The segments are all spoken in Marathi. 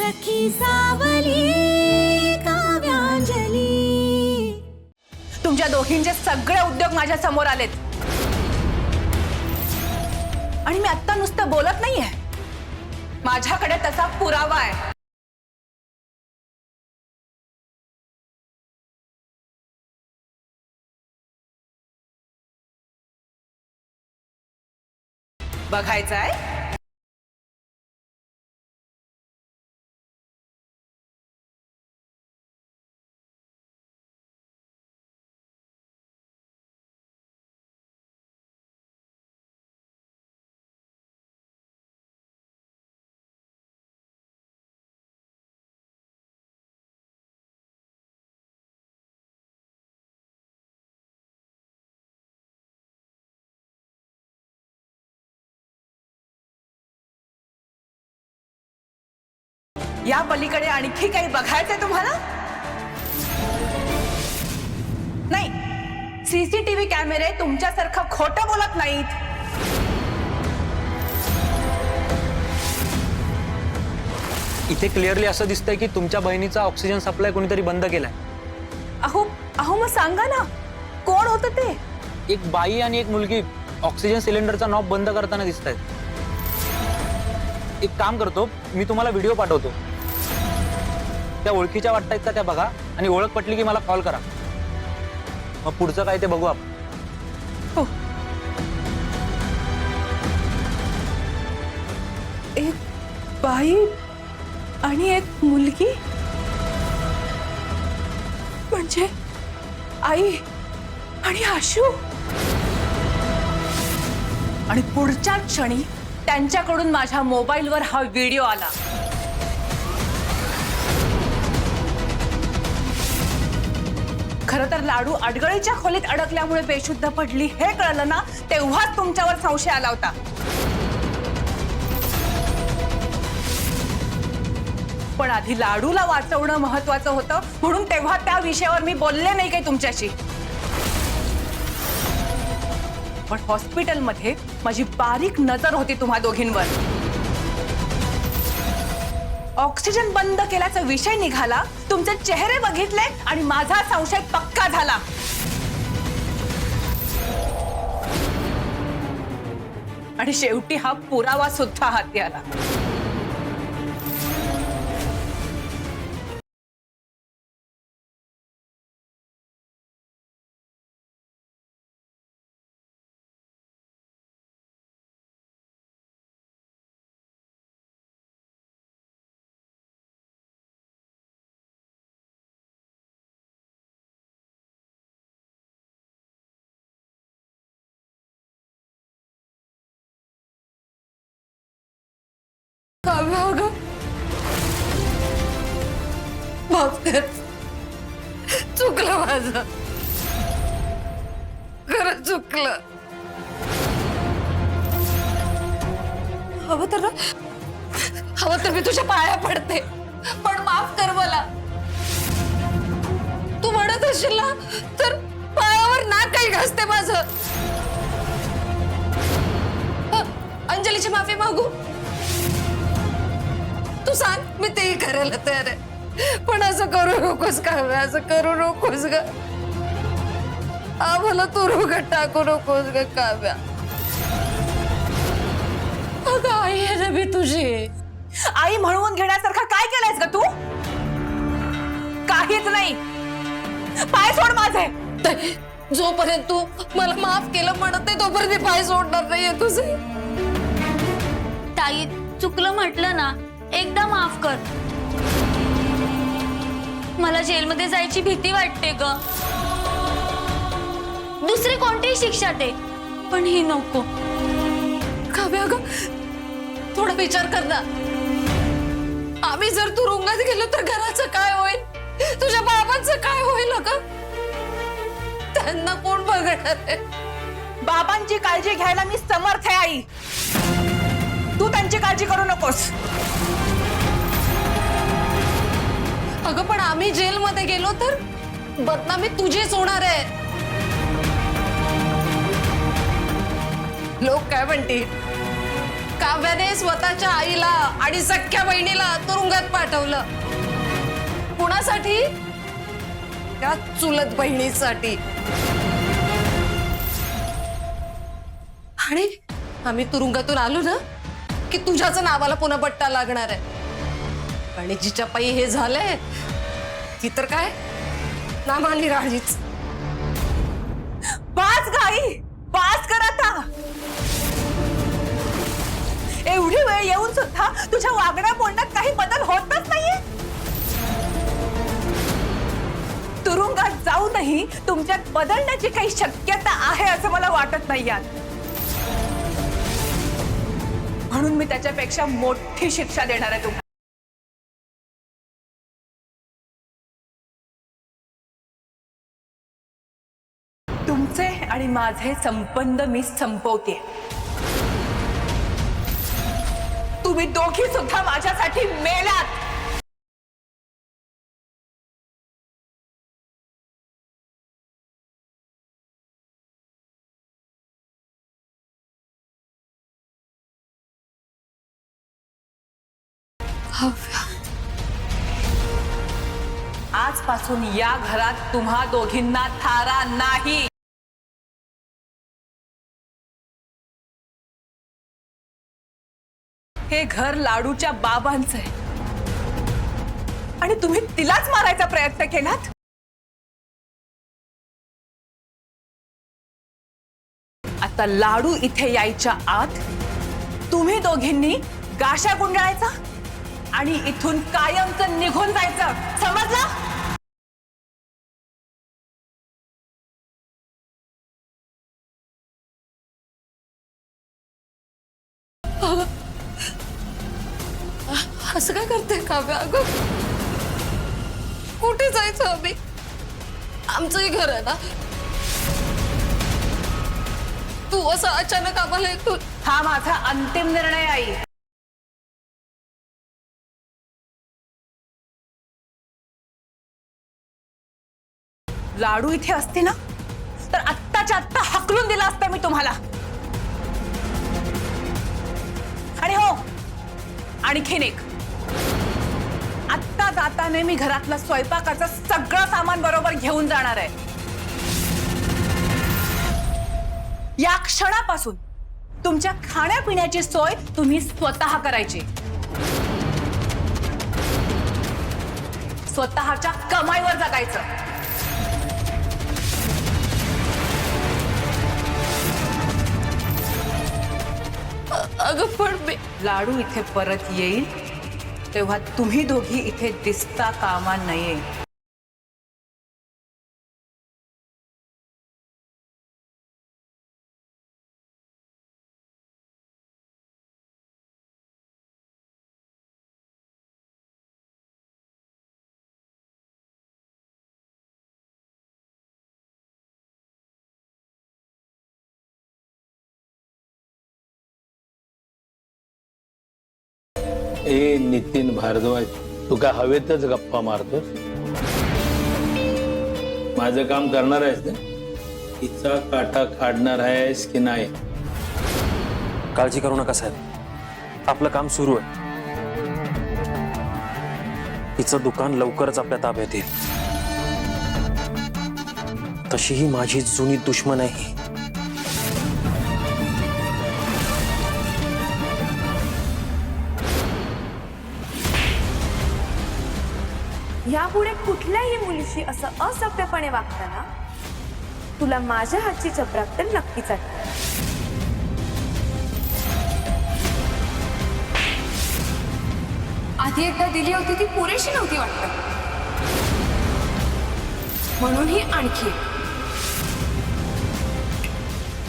सखी सावली काव्यांजली। तुमच्या दोघींचे सगळे उद्योग माझ्या समोर आलेत आणि मी आता नुसतं बोलत नाहीये, माझ्याकडे तसा पुरावा आहे। बघायचा आहे? या पलीकडे आणखी काही बघायचंय तुम्हाला? नाही, सीसीटीव्ही कॅमेरे तुमच्यासारखं खोटं बोलत नाहीत। इथे क्लिअरली असं दिसतंय की तुमच्या बहिणीचा ऑक्सिजन सप्लाय कोणीतरी बंद केलाय। अहो अहो मग सांगा ना, कोण होतं ते? एक बाई आणि एक मुलगी ऑक्सिजन सिलेंडरचा नॉब बंद करताना दिसत आहेत। एक काम करतो, मी तुम्हाला व्हिडिओ पाठवतो, त्या ओळखीच्या वाटतायत का त्या बघा आणि ओळख पटली की मला कॉल करा, मग पुढचं काय ते बघू आपण। हो, एक बाई आणि एक मुलगी, म्हणजे आई आणि आशू, आणि पुढच्या क्षणी त्यांच्याकडून माझ्या मोबाईलवर हा व्हिडिओ आला। खरं तर लाडू अडगळीच्या खोलीत अडकल्यामुळे बेशुद्ध पडली हे कळलं ना, तेव्हाच तुमच्यावर संशय आला होता। पण आधी लाडूला वाचवणं महत्वाचं होतं, म्हणून तेव्हा त्या विषयावर मी बोलले नाही काही तुमच्याशी। पण हॉस्पिटलमध्ये माझी बारीक नजर होती तुम्हा दोघींवर। ऑक्सिजन बंद केल्याचा विषय निघाला, तुमचे चेहरे बघितले आणि माझा संशय पक्का झाला। आणि शेवटी हा पुरावा सुद्धा हाती आला। चुकलं माझं, खरं चुकलं। हवं तर मी तुझ्या पाया पडते, पण माफ कर मला। तू म्हणत असशील ना तर पायावर नाक काही घासते माझं। अंजलीची माफी मागू? तू सांग, मी तेही करायला तयार आहे, पण असं करू नकोस काव्या, असं करू नकोस ग। आम्हाला तू रोगात टाकू नकोस ग काव्या। अगं आई आहे ना मी तुझी, आई म्हणून घेण्यासारखं काय केलंयस ग तू? काहीच नाही। पाय सोड माझे। जोपर्यंत तू मला माफ केलं म्हणत नाही तोपर्यंत मी पाय सोडणार नाहीये तुझे। ताई, चुकलं म्हटलं ना, एकदा माफ कर। मला जेलमध्ये जायची भीती वाटते ग। दुसरी कोणतीही शिक्षा दे, पण ही नको। काव्या ग, थोडा विचार कर ना। आम्ही जर तुरुंगात गेलो तर घराचं काय होईल? तुझ्या बाबांचं काय होईल? ग त्यांना कोण बघणार आहे? बाबांची काळजी घ्यायला मी समर्थ आहे आई, तू त्यांची काळजी करू नकोस। अगं पण आम्ही जेलमध्ये गेलो तर बदनामी तुझीच होणार आहे। लोक काय म्हणतील? काव्याने स्वतःच्या आईला आणि सख्ख्या बहिणीला तुरुंगात पाठवलं. कुणासाठी? त्या चुलत बहिणीसाठी. आणि आम्ही तुरुंगातून आलो ना की तुझ्याच नावाला पुन्हा पट्टा लागणार आहे. आणि जिच्या पायी हे झालंय ती तर काय नामानी राजीच. बास गाई, बास कर आता. एवढी वेळ येऊन सुद्धा तुझ्या वागण्या बोलण्यात काही बदल होतच नाहीये. तुरुंगात जाऊनही तुमच्यात बदलण्याची काही शक्यता आहे असं मला वाटत नाही यात. म्हणून मी त्याच्यापेक्षा मोठी शिक्षा देणार आहे तुम्हाला. तुमचे आणि माझे संबंध मी संपवते. तुम्ही दोघी सुद्धा माझ्यासाठी मेलात. आजपासून या घरात तुम्हा दोघींना थारा नाही. हे घर लाडूच्या बाबांचं आहे आणि तुम्ही तिलाच मारायचा प्रयत्न केलात. आता लाडू इथे यायच्या आत तुम्ही दोघींनी गाशा गुंडाळायचा आणि इथून कायमचं निघून जायचं. समजलं? असं काय करते काव्य? अगं कुठे जायचं आम्ही? आमचंही घर आहे ना. तू असं अचानक आम्हाला इथून. हा माझा अंतिम निर्णय आई. लाडू इथे असते ना तर आत्ताच्या आत्ता हकलून दिला असता मी तुम्हाला. आणि हो, आणखीन एक, आत्ता जाताना मी घरातलं स्वयंपाकाचं सगळं सामान बरोबर घेऊन जाणार आहे. या क्षणापासून तुमच्या खाण्यापिण्याची सोय तुम्ही स्वतः करायची. स्वतःच्या कमाईवर जगायचं. अगं पण मी. लाडू इथे परत येईल तेव्हा तुम्ही दोघी इथे दिसता कामा नये. ए नितीन भारद्वाज, तू काय हवेतच गप्पा मारतोस? माझं काम करणार आहेस ना? तिचा काटा काढणार आहेस की नाही? काळजी करू नका साहेब, आपलं काम सुरू आहे. तिचं दुकान लवकरच आपल्या ताब्यात येईल. तशीही माझी जुनी दुश्मन आहे. यापुढे कुठल्याही मुलीशी असं असभ्यपणे वागताना तुला माझ्या हातची चपराक तर नक्कीच आठवेल. आधी एकदा दिली होती ती पुरेशी नव्हती वाटतं, म्हणून ही आणखी.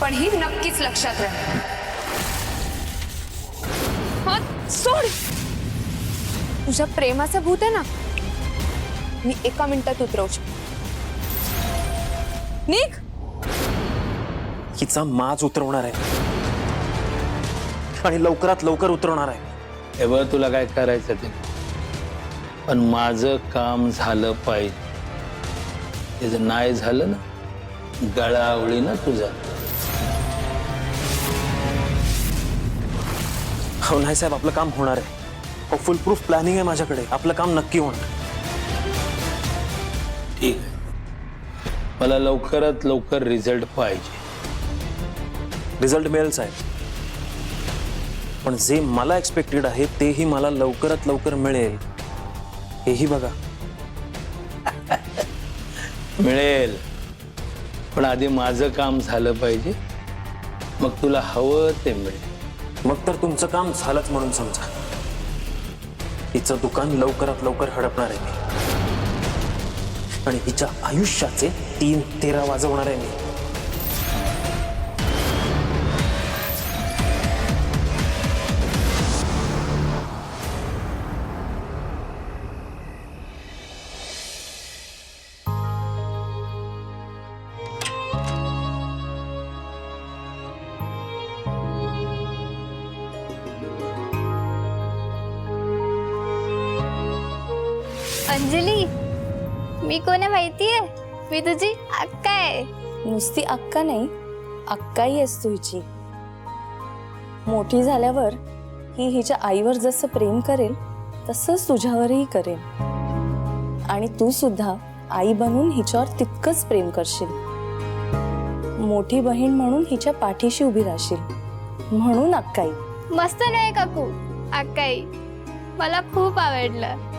पण ही नक्कीच लक्षात राहील. सोड. तुझ्या प्रेमाचं भूत आहे ना, मी एका मिनिटात उतरवू शकते. निघ. हिचा माज उतरवणार आहे आणि लवकरात लवकर उतरवणार आहे. हे बघ, तुला काय करायचं ते, पण माझं काम झालं पाहिजे. ते जर नाही झालं ना, गळा आवळी ना तुझा. हो नाही साहेब, आपलं काम होणार आहे. हो, फुल प्रूफ प्लॅनिंग आहे माझ्याकडे. आपलं काम नक्की होणार. ठीक आहे, मला लवकरात लवकर रिझल्ट पाहिजे. रिझल्ट मिळेल साहेब, पण जे मला एक्सपेक्टेड आहे तेही मला लवकरात लवकर मिळेल, हेही बघा. मिळेल, पण आधी माझं काम झालं पाहिजे, मग तुला हवं ते मिळेल. मग तर तुमचं काम झालंच म्हणून समजा. हिचं दुकान लवकरात लवकर हडपणार आहे मी, आणि हिच्या आयुष्याचे 3-13 वाजवणार आहे मी. अंजली, मी कोण आहे माहितीये? मी तुझी अक्का आहे. नुसती अक्का नाही, अक्काई आहेस तू हिची. मोठी झाल्यावर ही हिच्या आईवर जसं प्रेम करेल तसंच तुझ्यावरही करेल, आणि तू सुद्धा आई बनून हिच्यावर तितकंच प्रेम करशील. मोठी बहीण म्हणून हिच्या पाठीशी उभी राहशील, म्हणून अक्काई. मस्त नाही काकू? अक्काई मला खूप आवडलं.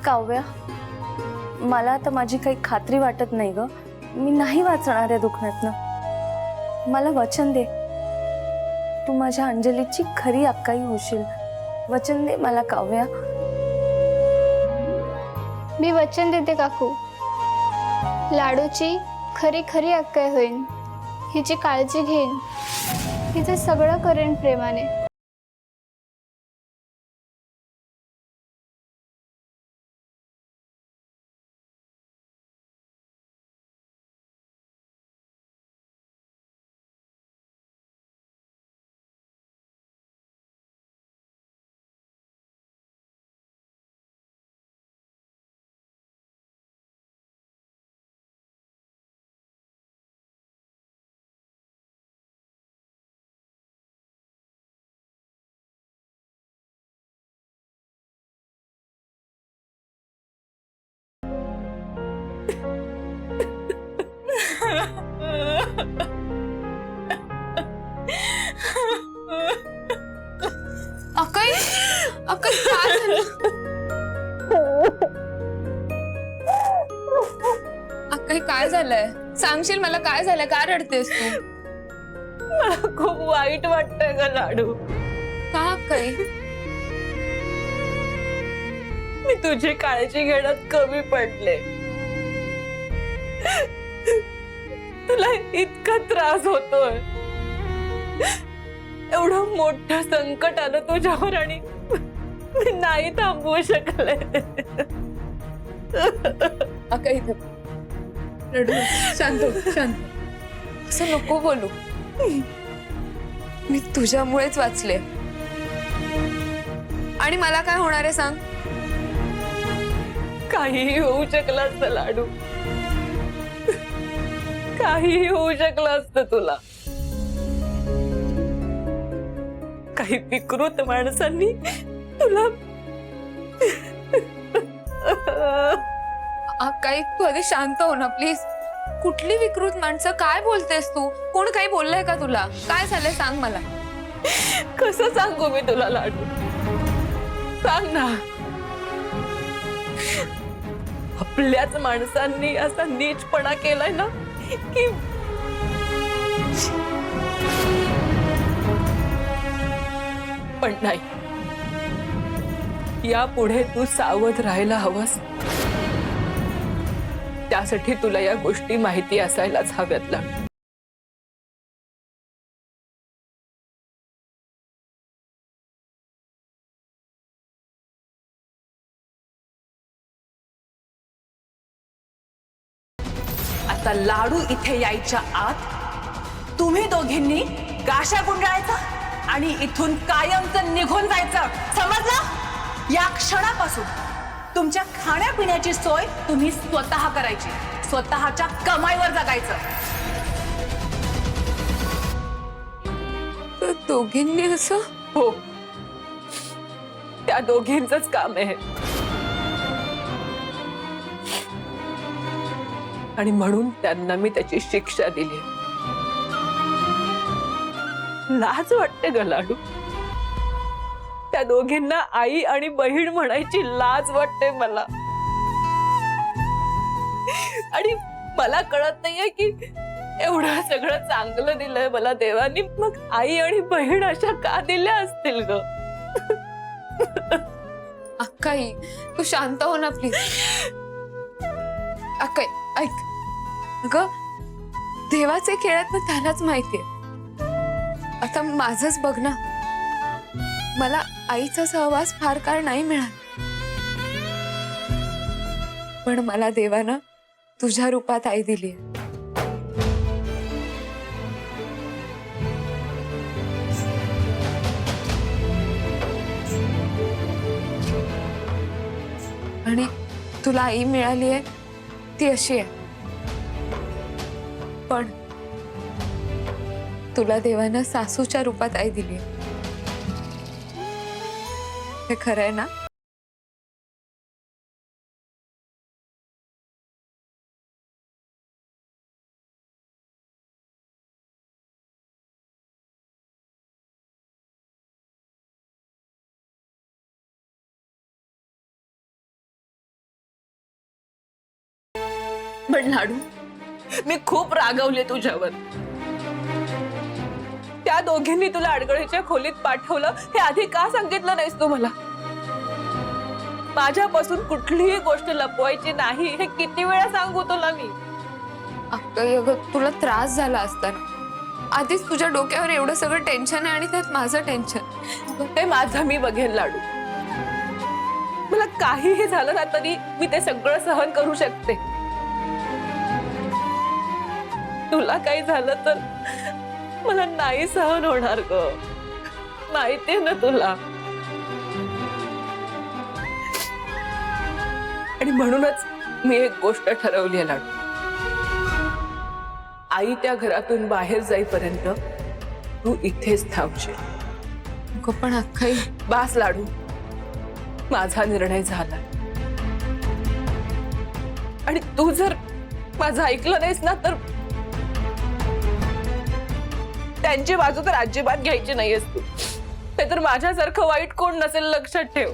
काव्या, मला आता माझी काही खात्री वाटत नाही ग. मी नाही वाचणार या दुखण्यातनं. मला वचन दे, तू माझ्या अंजलीची खरी अक्काई होशील. वचन दे मला काव्या. मी वचन देते काकू, लाडूची खरी खरी अक्काई होईन. हिची काळजी घेईन, हिचं सगळं करेन प्रेमाने. अक्काई, अक्काई काय झालं? अक्काई काय झालंय? सांगशील मला काय झालंय? काय रडतेस तू? मला खूप वाईट वाटतंय ग लाडू. का अक्काई? मी तुझी काळजी घेण्यात कमी पडले. तुला इतका त्रास होतोय, एवढं मोठं संकट आलं तुझ्यावर आणि मी नाही थांबवू शकले. अक्काई रडू, शांत हो, शांत. असं नको बोलू. मी तुझ्यामुळेच वाचले, आणि मला काय होणार आहे सांग? काहीही होऊ शकलं असतं लाडू, काहीही होऊ शकलं असतं तुला. काही विकृत माणसांनी तुला. अक्काई तू आधी शांत हो ना प्लीज. कुठली विकृत माणसं? काय बोलतेस तू? कोण काही बोललंय का तुला? काय झालंय सांग मला. कसं सांगू मी तुला लाडू? सांग ना. आपल्याच माणसांनी असा नीचपणा केलाय ना की पण नाही, यापुढे तू सावध राहायला हवंस. त्यासाठी तुला या गोष्टी माहिती असायलाच हव्यात लाडू. आता लाडू इथे यायच्या आत तुम्ही दोघींनी गाशा गुंडाळायचा आणि इथून कायमचं निघून जायचं, समजलं? या क्षणापासून तुमच्या खाण्यापिण्याची सोय तुम्ही स्वतः करायची, स्वतःच्या कमाईवर जगायचं. दोघींनी असं? हो, त्या दोघींचंच काम आहे आणि म्हणून त्यांना मी त्याची शिक्षा दिली. लाज वाटते ग लाडू. त्या दोघींना आई आणि बहीण म्हणायची लाज वाटते मला. आणि मला कळत नाहीये की एवढं सगळं चांगलं दिलंय मला देवानी, मग आई आणि बहीण अशा का दिल्या असतील ग? अक्काई, तू शांत हो ना प्लीज. अक्काई ऐक, अगं देवाचे खेळ आहेत ना त्यालाच माहितीये. आता माझंच बघ ना, मला आईचा सहवास फार काळ नाही मिळाला, पण मला देवानं तुझ्या रूपात आई दिली. आणि तुला आई मिळाली आहे ती अशी आहे, पण तुला देवानं सासूच्या रूपात आई दिली. हे खरं आहे ना? पण लाडू, मी खूप रागवले तुझ्यावर. त्या दोघींनी तुला अडगळीच्या खोलीत पाठवलं हे आधी का सांगितलं नाहीस तू मला? माझ्यापासून कुठलीही गोष्ट लपवायची नाही हे किती वेळा सांगू तुला मी? अगं तुला त्रास झाला असताना आधीच तुझ्या डोक्यावर एवढं सगळं टेन्शन आहे आणि त्यात माझं टेन्शन. ते माझं मी बघेन लाडू. मला काहीही झालं ना तरी मी ते सगळं सहन करू शकते. तुला काही झालं तर मला नाही सहन होणार ग, माहितीये ना तुला. आणि म्हणूनच मी एक गोष्ट ठरवली आहे लाडू. आई त्या घरातून बाहेर जाईपर्यंत तू इथेच थांबशील. पण अक्काई, बास लाडू, माझा निर्णय झाला. आणि तू जर माझं ऐकलं नाहीस ना तर त्यांची बाजू तर अजिबात घ्यायची नाहीयेस तू. ते तर माझ्यासारखं वाईट कोण नसेल, लक्षात ठेव.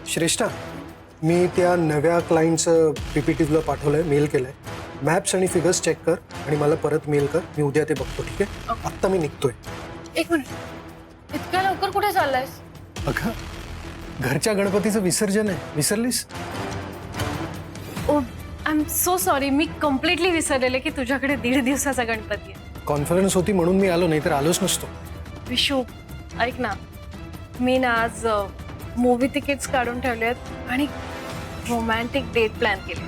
श्रेष्ठा, मी त्या नव्या क्लायंटचं PPT तुला पाठवलंय, मेल केलंय. मॅप्स आणि फिगर्स चेक कर आणि मला परत मेल कर. मी उद्या ते बघतो, ठीक आहे? आत्ता मी निघतोय. एक मिनिट, इतक्या लवकर कुठे चाललायस? अगं, घरच्या गणपतीचं विसर्जन आहे, विसरलीस? Oh, I am so sorry. मी कम्प्लिटली विसरलेले की तुझ्याकडे 1.5 दिवसाचा गणपती आहे. कॉन्फरन्स होती म्हणून मी आलो, नाही तर आलोच नसतो. विशू, ऐक ना, मी ना आज मूवी तिकीट्स काढून ठेवले आहेत आणि रोमॅन्टिक डेट प्लॅन केली.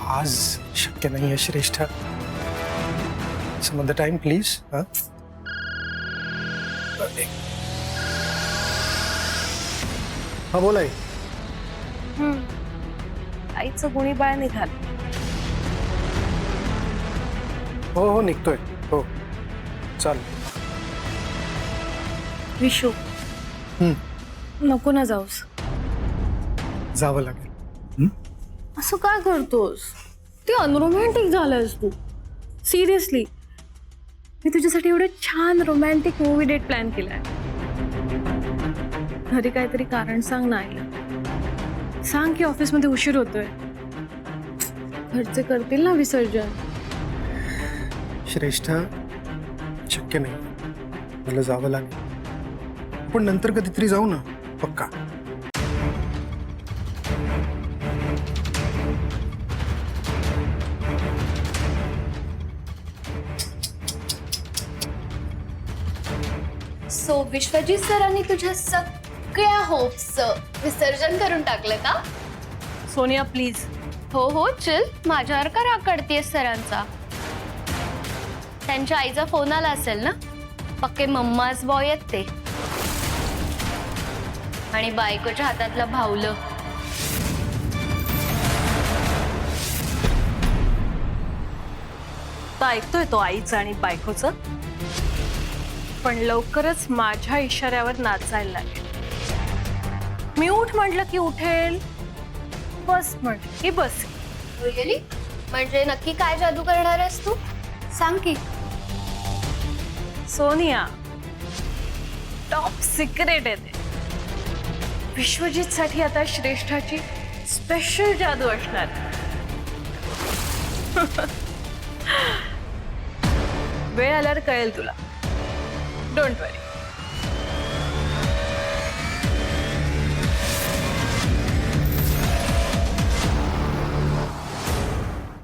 आज शक्य नाही आहे Shreshtha. Some other time please. हा बोला. आईचं गुणी बाळ निघाल. हो हो, निघतोय. हो, चाल. विशू, नको ना जाऊस. जावं लागेल. असं काय करतोस? ते अनरोमॅन्टिक झालंयस तू. सिरियसली, मी तुझ्यासाठी एवढं छान रोमॅन्टिक मूवी डेट प्लॅन केलाय. घरी काहीतरी कारण सांग ना आईला. सांग की ऑफिसमध्ये उशीर होतोय. घरचे करतील ना विसर्जन. श्रेष्ठा, शक्य नाही, मला जावं लागेल. पण नंतर कधीतरी जाऊ ना, पक्का. सो विश्वजित सरांनी तुझ्या सगळ्या होप्सचं विसर्जन करून टाकलं का? सोनिया प्लीज. हो हो, चल. माझ्यावर का राग काढतेस सरांचा? त्यांच्या आईचा फोन आला असेल ना, पक्के मम्माज बॉय आहेत ते. आणि बायकोच्या हातातलं भावलं. आता ऐकतोय तो आईचं आणि बायकोचं, पण लवकरच माझ्या इशाऱ्यावर नाचायला लागेल. मी उठ म्हटलं की उठेल, बस म्हटलं की बस. रिअली? म्हणजे नक्की काय जादू करणार आहेस तू? सांग की. सोनिया, टॉप सिक्रेट आहे ते. विश्वजित साठी आता श्रेष्ठाची स्पेशल जादू असणार. वेळ आल्यावर कळेल तुला. डोंट वरी.